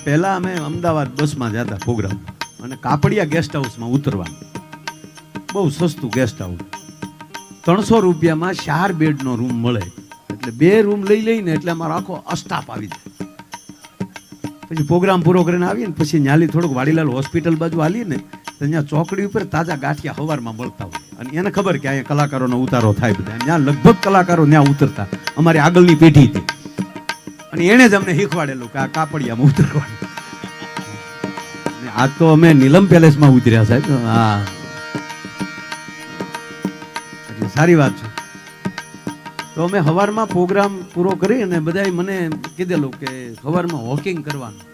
પહેલા અમે અમદાવાદ બસમાં જતા પ્રોગ્રામ, અને કાપડિયા ગેસ્ટ હાઉસમાં ઉતરવાનું. બહુ સસ્તું ગેસ્ટ હાઉસ, 300 રૂપિયામાં 4 બેડનો રૂમ મળે. એટલે 2 રૂમ લઈ લઈને એટલે અમારો આખો અસ્ટાફ આવી જાય. પછી પ્રોગ્રામ પૂરો કરીને આવીએ ને પછી ન્યાલી થોડુંક વાડીલાલ હોસ્પિટલ બાજુ આવીએ ને તો ત્યાં ચોકડી ઉપર તાજા ગાંઠિયા હવારમાં મળતા હોય. અને એને ખબર કે અહીંયા કલાકારોનો ઉતારો થાય બધા, ત્યાં લગભગ કલાકારો ત્યાં ઉતરતા, અમારી આગળની પેઢી હતી. અને એણે જ અમને શીખવાડેલું કે આ કાપડિયામાં ઉતરવાનું. આજ તો અમે નીલમ પેલેસમાં ઉતર્યા સાહેબ. હા, એટલે સારી વાત છે. તો અમે સવારમાં પ્રોગ્રામ પૂરો કરી અને બધાએ મને કીધેલું કે સવારમાં વોકિંગ કરવાનું.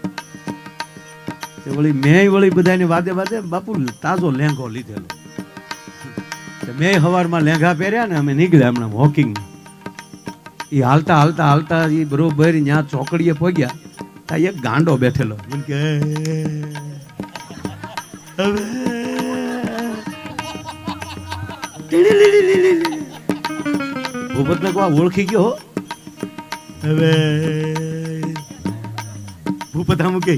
મેં બધાને વાદે વાદે બાપુ તાજો લેંઘો લીધેલો. મેં સવારમાં લેંઘા પહેર્યા ને અમે નીકળ્યા હમણાં વોકિંગ. એ હાલતા હાલતા હાલતા એ બરોબર ત્યાં ચોકડીએ પહોંચ્યા ત્યાં એક ગાંડો બેઠેલો. મને કે ભૂપતને કહો ઓળખી ગયો હવે. ભૂપત આમ કે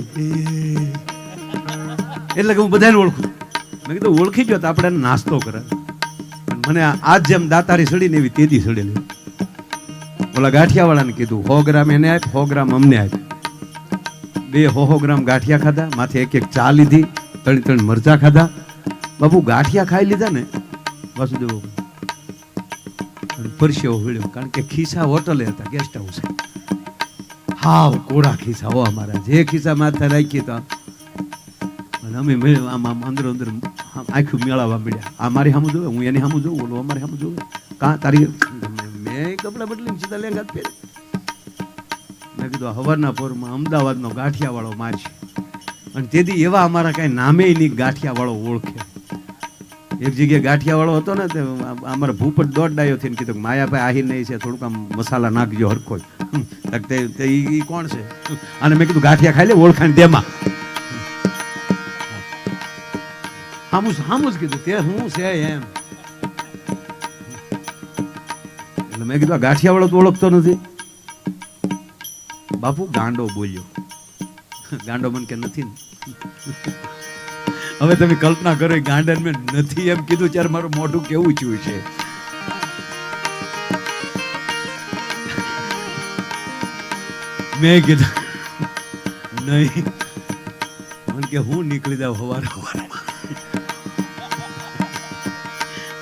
એટલે કે હું બધાને ઓળખું. મેં કીધું ઓળખી ગયો તો આપણે નાસ્તો કરે. મને આજ જેમ દાતારી સડી ને એવી તેજી સડેલી. ઓલા ગાંઠિયા વાળાને કીધું 100 ગ્રામ એને આપ, 100 ગ્રામ અમને આપ. 200 ગ્રામ ગાંઠિયા ખાધા, માથે એક એક ચા લીધી, 3 મરચા ખાધા. બાપુ ગાંઠિયા ખાઈ લીધા ને વાસુદેવ પરસેવો વળ્યો, કારણ કે ખિસ્સા હોટલે હતા, ગેસ્ટ હાઉસ. હાવ કોરા ખિસ્સા હો અમારા, જે ખિસ્સા માથે રાખી તો. અને અમે આમ અંદર અંદર આખું મેળાવા મળ્યા. આ મારી સામું જોવે, હું એની સામું જોઉં, ઓલો અમારી સામું જોવે. કાં તારી મેં કપડાં બદલીને સીધા લેંઘા પહેરે. મેં કીધું હવારના પોરમાં અમદાવાદનો ગાંઠિયા વાળો મારશે. અને તેથી એવા અમારા કાંઈ નામે નહીં ગાંઠિયા વાળો ઓળખે. એક જગ્યાએ ગાંઠિયા વાળો હતો ને, તે અમારા ભૂપત દોડાયો થઈને કીધું માયાભાઈ આહી નહીં છે, થોડુંક આમ મસાલા નાખજો હરખો. એ કોણ છે? અને મેં કીધું ગાંઠિયા ખાઈ લે, ઓળખાણ તેમાં. હામું જ કીધું તે હું છે એમ. એટલે મેં કીધું ગાંઠિયા વાળો તો ઓળખતો નથી. બાપુ ગાંડો બોલ્યો. ગાંડો મન કે નથી ને. હવે તમે કલ્પના કરો, ગાંડન મેં નથી એમ કીધું ત્યારે મારું મોઢું કેવું થયું છે. મેં કીધું નહીં. મને કે હું નીકળી જાઉં સવારે.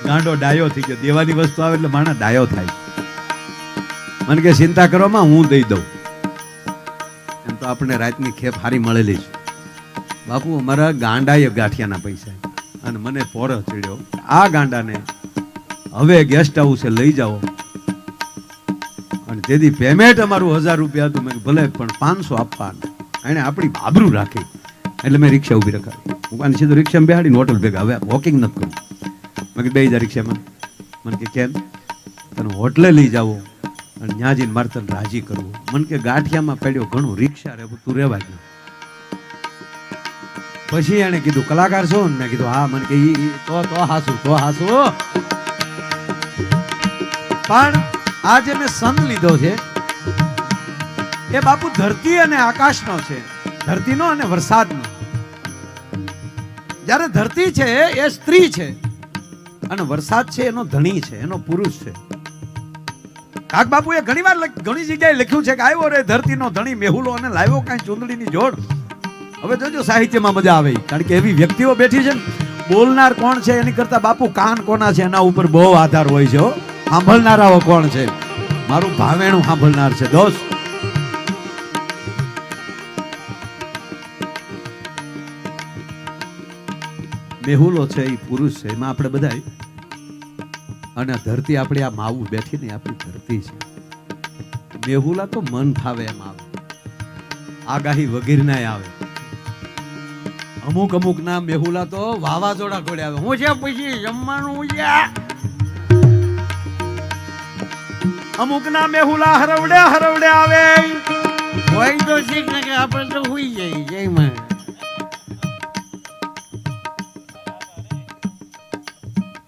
ગાંડો ડાયો થઈ ગયો. દેવાની વસ્તુ આવે એટલે માણસ ડાયો થાય. મને કે ચિંતા કરવામાં હું દઈ દઉં. એમ તો આપણે રાતની ખેપ હારી મળેલી છે. બાપુ અમારા ગાંડાએ ગાંઠિયાના પૈસા અને મને પોરો ચડ્યો. આ ગાંડાને હવે ગેસ્ટ હાઉસે લઈ જાઓ. અને તેથી પેમેન્ટ અમારું 1000 રૂપિયા હતું. મેં ભલે પણ 500 આપવાના. એને આપણી બાબરું રાખી. એટલે મેં રિક્ષા ઊભી રખાવી. હું સીધું રિક્ષામાં બેહાડીને હોટલ ભેગા. હવે વોકિંગ નથી કરવું. મેં કીધું 2000 રિક્ષામાં. મને કે કેમ? તને હોટલે લઈ જાવો અને ત્યાં જઈને મારે તને રાજી કરવું. મને કે ગાંઠિયામાં પડ્યો ઘણું, રિક્ષા રે તું રહેવા ગયો. પછી એને કીધું કલાકાર છો ને? મેં કીધું હા. મને કે તો હાસું. પણ આ જે મેં સંત લીધો છે એ બાપુ ધરતી અને આકાશનો છે. ધરતીનો અને વરસાદનો. જ્યારે ધરતી છે એ સ્ત્રી છે અને વરસાદ છે એનો ધણી છે, એનો પુરુષ છે. કાક બાપુએ ઘણી વાર ઘણી જગ્યાએ લખ્યું છે કે આવ્યો રે ધરતીનો ધણી મેહુલો અને લાવ્યો કાંઈ ચૂંદડીની જોડ. હવે જોજો સાહિત્યમાં મજા આવે, કારણ કે એવી વ્યક્તિઓ બેઠી છે ને. બોલનાર કોણ છે એની કરતા બાપુ કાન કોના છે એના ઉપર બહુ આધાર હોય છે. સાંભળનારાઓ કોણ છે? મારું ભાવેણું સાંભળનાર છે દોસ્ત. મેહુલો છે એ પુરુષ છે, એમાં આપણે બધા. અને ધરતી આપણી આ માવું બેઠી ને આપણી ધરતી છે. મેહુલા તો મન ફાવે એમ આવે, આગાહી વગેરે ના આવે. અમુક ના મેહુલા તો વાવાઝોડા ઘોડે આવે. હું છે પછી જમવાનું છે. અમુક ના મેહુલા હરવડે આવે. હોય તો શીખ ને કે આપણે તો હોઈ જાય જય માં.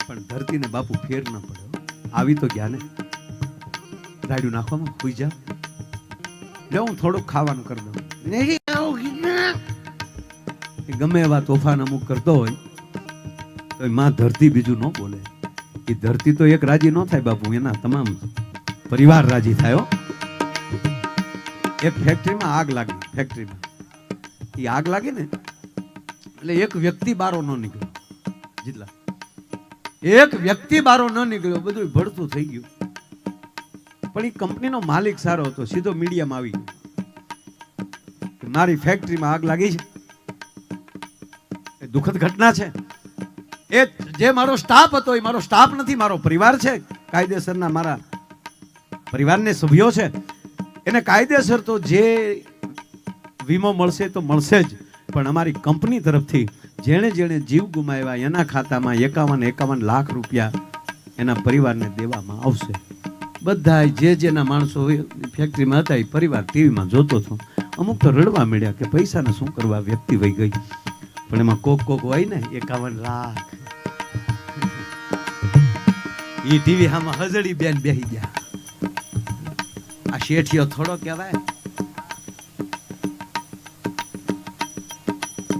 પણ ધરતીને બાપુ ફેર ન પડ્યો. આવી તો ગયા ને, રાડ્યું નાખવામાં હોઈ જા. લે હું થોડુંક ખાવાનું કરી દઉં. નહીં આવું કીધું એ ગમે એવા તોફાન અમુક કરતો હોય તો એ માં ધરતી બીજું ન બોલે. એ ધરતી તો એક રાજી ન થાય બાપુ, એના તમામ પરિવાર રાજી થાય. એક ફેક્ટરીમાં આગ લાગી, ફેક્ટરીમાં એ આગ લાગી ને એટલે એક વ્યક્તિ બારો ન નીકળ્યો, જેટલા એક વ્યક્તિ બારો ન નીકળ્યો, બધું ભડતું થઈ ગયું. પણ એ કંપનીનો માલિક સારો હતો, સીધો મીડિયામાં આવી ગયો કે મારી ફેક્ટરીમાં આગ લાગી છે. એ દુઃખદ ઘટના છે. એ જે મારો સ્ટાફ હતો એ મારો સ્ટાફ નથી, મારો પરિવાર છે, કાયદેસરના મારા પરિવારને સભ્યો છે. એને કાયદેસર તો જે વીમો મળશે તો મળશે જ, પણ અમારી કંપની તરફથી જેણે જેણે જીવ ગુમાવ્યા એના ખાતામાં 51 લાખ રૂપિયા એના પરિવારને દેવામાં આવશે. બધા જે જેના માણસો ફેક્ટરીમાં હતા એ પરિવાર ટીવીમાં જોતો હતો. અમુક તો રડવા મળ્યા કે પૈસાને શું કરવા, વ્યક્તિ વહી ગઈ. પણ એમાં કોક હોય ને 51 લાખ. એ ટીવી આમાં હજડી બેન બેહી ગયા. આ શેઠિયો થોડો કહેવાય,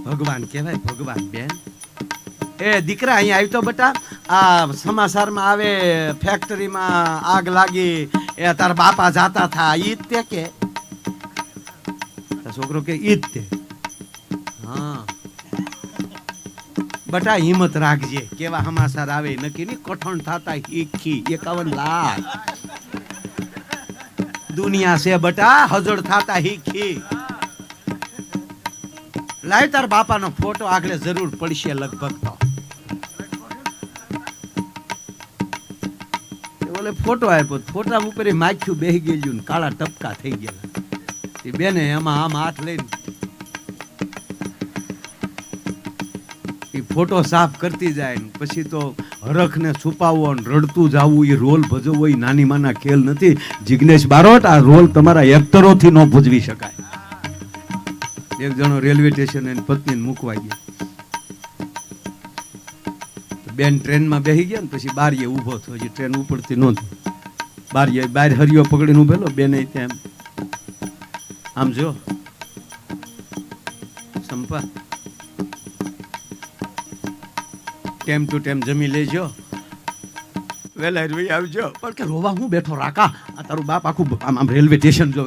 ભગવાન કહેવાય, ભગવાન બેન. એ દીકરા અહીંયા આવી તો બટા, આ સમાચારમાં આવે ફેક્ટરીમાં આગ લાગી, એ તારા બાપા જાતા થા, ઈ તે કે છોકરો કે ઈ તે. હા બટા હિંમત રાખજે, કેવા સમાચાર આવે નક્કી ની. કઠણ થાતા હીખી 51 લાખ. દુનિયા છે બટા, હજડ થાતા હીખી. લાય તાર બાપાનો ફોટો આગળ જરૂર પડશે લગભગ. તો ઓલે ફોટો આપ્યો, ફોટા ઉપર માખ્યું બેહી ગયેલું, કાળા ટપકા થઈ ગયેલા. એ બેને એમાં આમ હાથ લઈને એ ફોટો સાફ કરતી જાય. પછી તો હરખને છુપાવવો ને રડતું જવું, એ રોલ ભજવવો એ નાની માના ખેલ નથી. જિગ્નેશ બારોટ, આ રોલ તમારા એક્ટરોથી ન ભજવી શકાય. એક જણો રેલવે સ્ટેશન એની પત્નીને મૂકવા ગયા, બેન ટ્રેનમાં બેસી ગયા ને પછી બારીએ ઊભો થયો, હજી ટ્રેન ઉપડતી નહોતી. બારીએ બહાર હરિયો પકડીને ઉભેલો, બેને ત્યાં આમ જો સંપા ટેમ ટુ ટેમ જમી લેજો, વેલા રોઈ આવજો. પણ કે રોવા હું બેઠો રાકા, આ તારું બાપ આખું આમ રેલવે સ્ટેશન જો.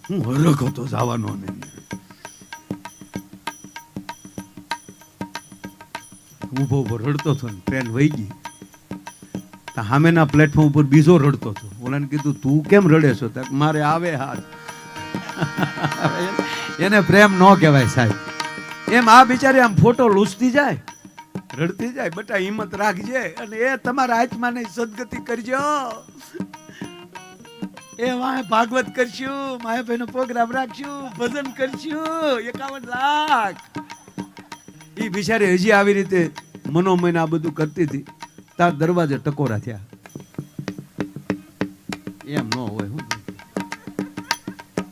હું હરખ હતો જવાનો ને, ઊભો ઊભો રડતો હતો ને ટ્રેન વહી ગઈ. સામેના પ્લેટફોર્મ ઉપર બીજો રડતો હતો. ઓલાને કીધું તું કેમ રડે છો? મારે આવે હાથ. એને પ્રેમ ન કહેવાય સાહેબ. એમ આ બિચારી આમ ફોટો લૂછતી જાય, રડતી જાય. બટા હિંમત રાખજે અને એ તમારા આત્માને સદગતિ કરજો. એ વાહે ભાગવત કરશું, માયા ભાઈનો પ્રોગ્રામ રાખશું, ભજન કરશું. 51 લાખ. એ બિચારી હજી આવી રીતે મનોમય આ બધું કરતી હતી, તાર દરવાજે ટકોરા થયા. એમ ન હોય. હું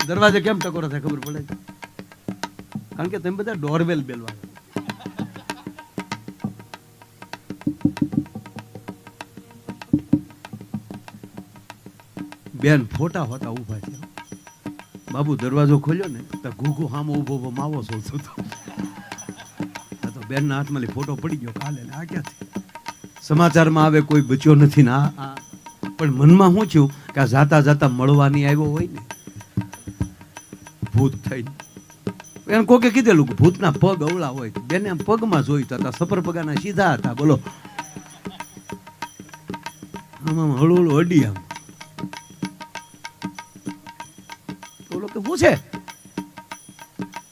દરવાજે કેમ ટકોરા થાય ખબર પડે? કારણ કે તમે બધા ડોરબેલ બેલવા. બેન ફોટા હોતા ઉભા છે. બાબુ દરવાજો ખોલ્યો ને તો ઘૂઘુ હામો ઉભો ઉભો માવો સોલતો હતો. તો બેનના હાથમાં ફોટો પડી ગયો કાલે. આ ક્યાંથી સમાચારમાં આવે કોઈ બચ્યો નથી ને આ. પણ મનમાં શું થયું કે આ જાતા જાતા મળવાની આવ્યો હોય ને ભૂત થઈને. એને કોકે કીધેલું કે ભૂતના પગ અવળા હોય. બેને આમ પગમાં જોઈતા હતા, સફર પગાના સીધા હતા. બોલો આમ આમ હળવું અડી આમ. બોલો કે શું છે?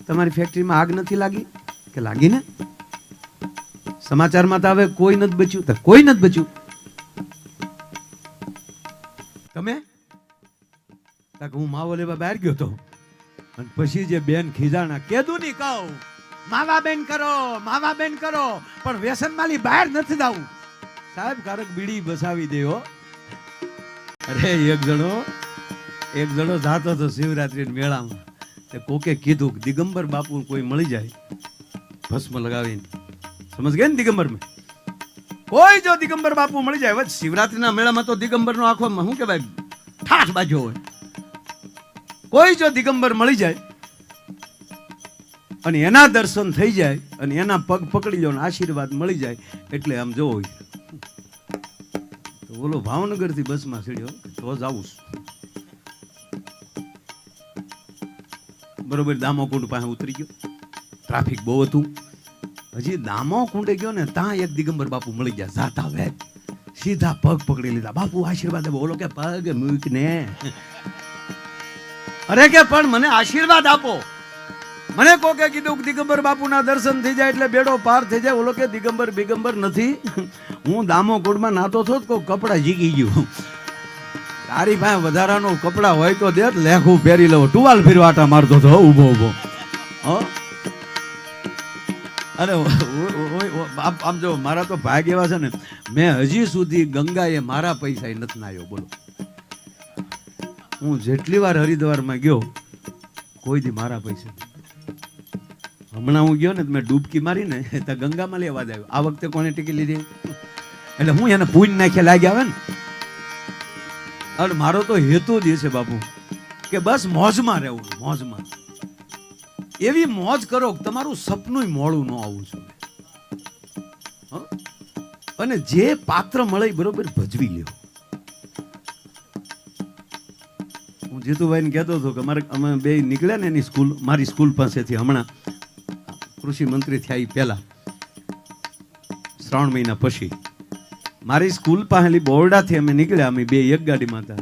તમારી ફેક્ટરીમાં આગ નથી લાગી? કે લાગી ને. સમાચારમાં તો હવે કોઈ નથી બચ્યું. તો કોઈ નથી બચ્યું. તમે હું માવો લેવા બહાર ગયો તો અને પછી જે બેન ખીજાણા, કેદું ની કહું માવા બેન કરો, માવા બેન કરો, પણ વ્યસન માલી બહાર નથી જાવું. સાહેબ કારક બીડી બસાવી દેવો. અરે એક જણો જાતો હતો શિવરાત્રી મેળામાં. તે કોકે કીધું દિગંબર બાપુ કોઈ મળી જાય ભસ્મ લગાવીને. સમજ ગયા ને? દિગંબર માં કોઈ જો દિગંબર બાપુ મળી જાય. શિવરાત્રીના મેળામાં તો દિગંબર નો આખો શું કહેવાય ઠાઠ બાજો હોય. કોઈ જો દિગંબર મળી જાય અને એના દર્શન થઈ જાય અને એના પગ પકડી લો ને આશીર્વાદ મળી જાય એટલે આમ જોવો તો બોલો ભાવનગર થી બસમાં સીડ્યો તો જાવું બરોબર દામોકુંડ પાસે ઉતરી ગયો ટ્રાફિક બહુ હતું હજી દામોકુંડે ગયો ને ત્યાં એક દિગંબર બાપુ મળી ગયા જાતા વેદ સીધા પગ પકડી લીધા બાપુ આશીર્વાદ બોલો કે પગ મૂક ને અરે કે પણ મને આશીર્વાદ આપો મને કોકે કીધું કે દિગંબર બાપુના દર્શન થઈ જાય એટલે બેડો પાર થઈ જાય ઓલો કે દિગંબર બિગંબર નથી હું દામોકુંડમાં નાતો છો કોઈ કપડા જીકી ગયું તારી પાસે વધારાનો કપડા હોય તો દે લેખું પહેરી લઉં ટુવાલ ફેરવાટા મારતો હતો ઊભો ઊભો અરે આમ જો મારા તો ભાગ એવા છે ને મેં હજી સુધી ગંગાએ મારા પૈસા નથી નાયો બોલો હું જેટલી વાર હરિદ્વારમાં ગયો કોઈ દી મારા પૈસા હમણાં હું ગયો ને મેં ડૂબકી મારી ને તો ગંગામાં લેવા આવ્યો આ વખતે કોને ટીકી લીધી એટલે હું એને પૂન નાખે લાગી આવે ને અને મારો તો હેતુ જ છે બાપુ કે બસ મોજમાં રહેવું મોજમાં એવી મોજ કરો કે તમારું સપનું મોડું ન આવવું જોઈએ અને જે પાત્ર મળે બરોબર ભજવી લ્યો હું જીતુભાઈ ને કહેતો હતો કે અમે બે નીકળ્યા ને એની સ્કૂલ મારી સ્કૂલ પાસેથી હમણાં કૃષિ મંત્રી થયા પહેલા 3 મહિના પછી મારી સ્કૂલ પાસેલી બોરડાથી અમે નીકળ્યા અમે બે એક ગાડીમાં હતા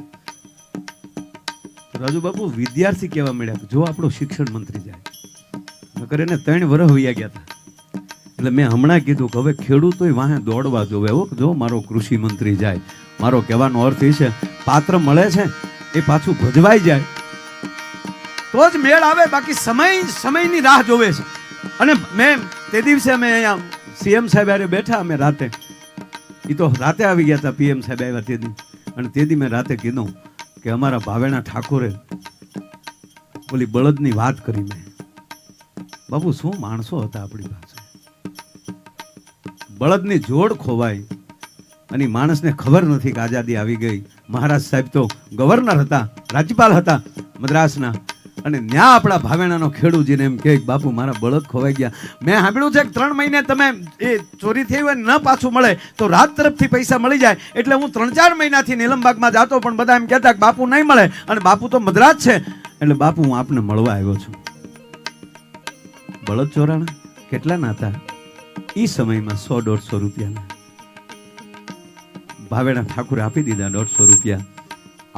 રાજુ બાપુ વિદ્યાર્થી કેવા મળ્યા જો આપણો શિક્ષણ મંત્રી જાય નકર એને 3 વર્ષ વયા ગયા હતા એટલે મેં હમણાં કીધું કે હવે ખેડૂતોય વાહે દોડવા જોવે જો મારો કૃષિ મંત્રી જાય મારો કહેવાનો અર્થ એ છે પાત્ર મળે છે એ પાછું ભજવાઈ જાય તો જ મેળ આવે બાકી સમયની રાહ જોવે છે અને મેં તે દિવસે અમે અહીંયા સીએમ સાહેબ આરે બેઠા અમે રાતે એ તો રાતે આવી ગયા હતા પીએમ સાહેબ આવ્યા તે દી અને તે દી મેં રાતે કીધું કે અમારા ભાવેણા ઠાકોરે ઓલી બળદની વાત કરી મેં બાપુ શું માણસો હતા આપણી પાસે બળદની જોડ ખોવાય અને માણસને ખબર નથી કે આઝાદી આવી ગઈ મહારાજ સાહેબ તો ગવર્નર હતા રાજ્યપાલ હતા મદ્રાસના અને ન્યા આપણા ભાવેણાનો ખેડૂજીને એમ કે બાપુ મારા બળદ ખોવાઈ ગયા મેં સાંભળ્યું છે કે 3 મહિને તમે એ ચોરી થઈ હોય ન પાછું મળે તો રાત તરફથી પૈસા મળી જાય એટલે હું 3-4 મહિનાથી નીલમબાગમાં જાતો પણ બધા એમ કહેતા કે બાપુ નહીં મળે અને બાપુ તો મદ્રાસ છે એટલે બાપુ હું આપને મળવા આવ્યો છું બળદ ચોરાણા કેટલાના હતા એ સમયમાં 100-150 રૂપિયાના ભાવેણા ઠાકુરે આપી દીધા 150 રૂપિયા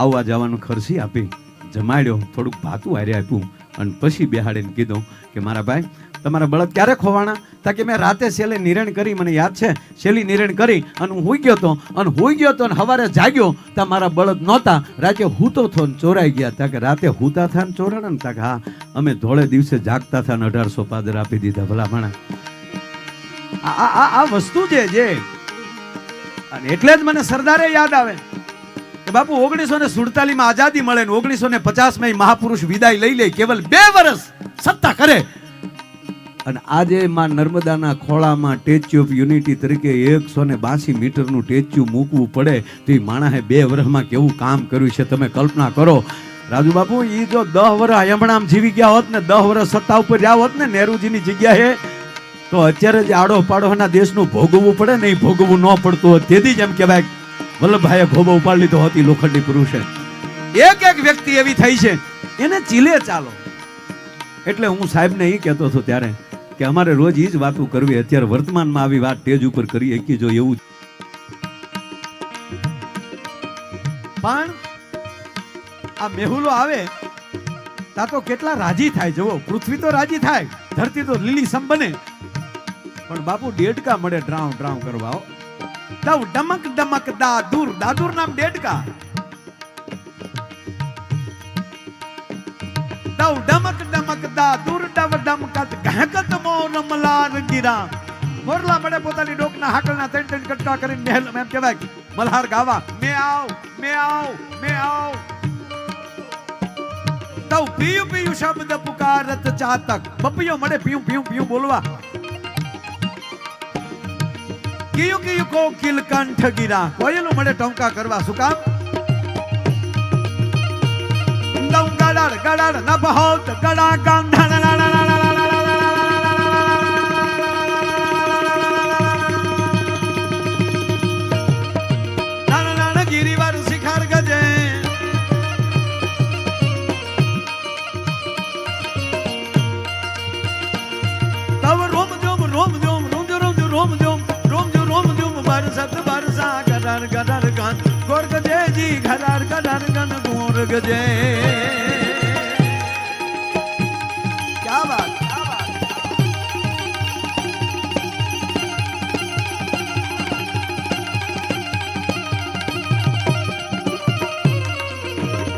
આવવા જવાનું ખર્ચી આપી જમાડ્યો થોડુંક ભાતું હારે આપ્યું અને પછી બેહાડીને કીધું કે મારા ભાઈ તમારા બળદ ક્યારે ખોવાણા તા કે મેં રાતે છેલ્લે નિર્ણય કરી મને યાદ છે છેલ્લી નિર્ણય કરી અને હું હુઈ ગયો તો અને સવારે જાગ્યો તા મારા બળદ નહોતા રાતે હૂતો થો ને ચોરાઈ ગયા તા કે રાતે હૂતા થા ને ચોરાણા ને તા કે હા અમે ધોળે દિવસે જાગતા થા ને 1800 પાદર આપી દીધા ભલા ભણા આ વસ્તુ છે જે અને એટલે જ મને સરદારે યાદ આવે કે બાપુ 1947 માં આઝાદી મળે ને 1950 માં મહાપુરુષ વિદાય લઈ લે કેવલ 2 વર્ષ સત્તા કરે અને આજે માં નર્મદાના ખોળામાં સ્ટેચ્યુ ઓફ યુનિટી તરીકે 182 મીટરનું સ્ટેચ્યુ મૂકવું પડે તો એ માણસે 2 વર્ષમાં કેવું કામ કર્યું છે તમે કલ્પના કરો રાજુ બાપુ એ જો 10 વર્ષ હમણાં જીવી ગયા હોત ને 10 વર્ષ સત્તા ઉપર રહ્યા હોત ને નહેરુજીની જગ્યાએ તો અત્યારે જે આડો પાડોના દેશનું ભોગવવું પડે ને એ ભોગવવું ન પડતું હોય તેથી જ એમ કહેવાય વલ્લભભાઈએ ખોબો ઉપાડી લીધો હતી લોખંડી પુરુષે એક વ્યક્તિ એવી થઈ છે એને ચીલે ચાલો એટલે હું સાહેબને એ કહેતો હતો ત્યારે કે અમારે રોજ એ જ વાતો કરવી અત્યારે વર્તમાનમાં આવી વાત સ્ટેજ ઉપર કરી એકી જો એવું પણ આ મેહુલો આવે તા તો કેટલા રાજી થાય જુઓ પૃથ્વી તો રાજી થાય ધરતી તો લીલીછમ બને પણ બાપુ ડેડકા મળે ડ્રાઉ ડ્રાઉ કરવા દઉ ડમક ડમક દાદુર નામ ડેડકા દઉ ડમક ડમક દાદુર ડવ ડમકત ઘકત મોર મલાર ગીરા મોરલા મળે પોતાની ડોકના હાકલના 3 કટકા કરીને મહેલ એમ કહેવાય મલ્હાર ગાવા મે આવ દઉ પીયું પીયું શબ્દ પુકારત ચાતક બપિયો મળે પીયું પીયું પીયું બોલવા કિયું કિયું કોકિલ કંઠ ગીરા કોયલું મળે ટોંકા કરવા શું કામ દઉ ગડાડ ગડાડ ન બહોત ગડા કામ સત બરસા ગડર ગડર ગન ગોર ગજે જી ઘરાર ગડર ગન ગોર ગજે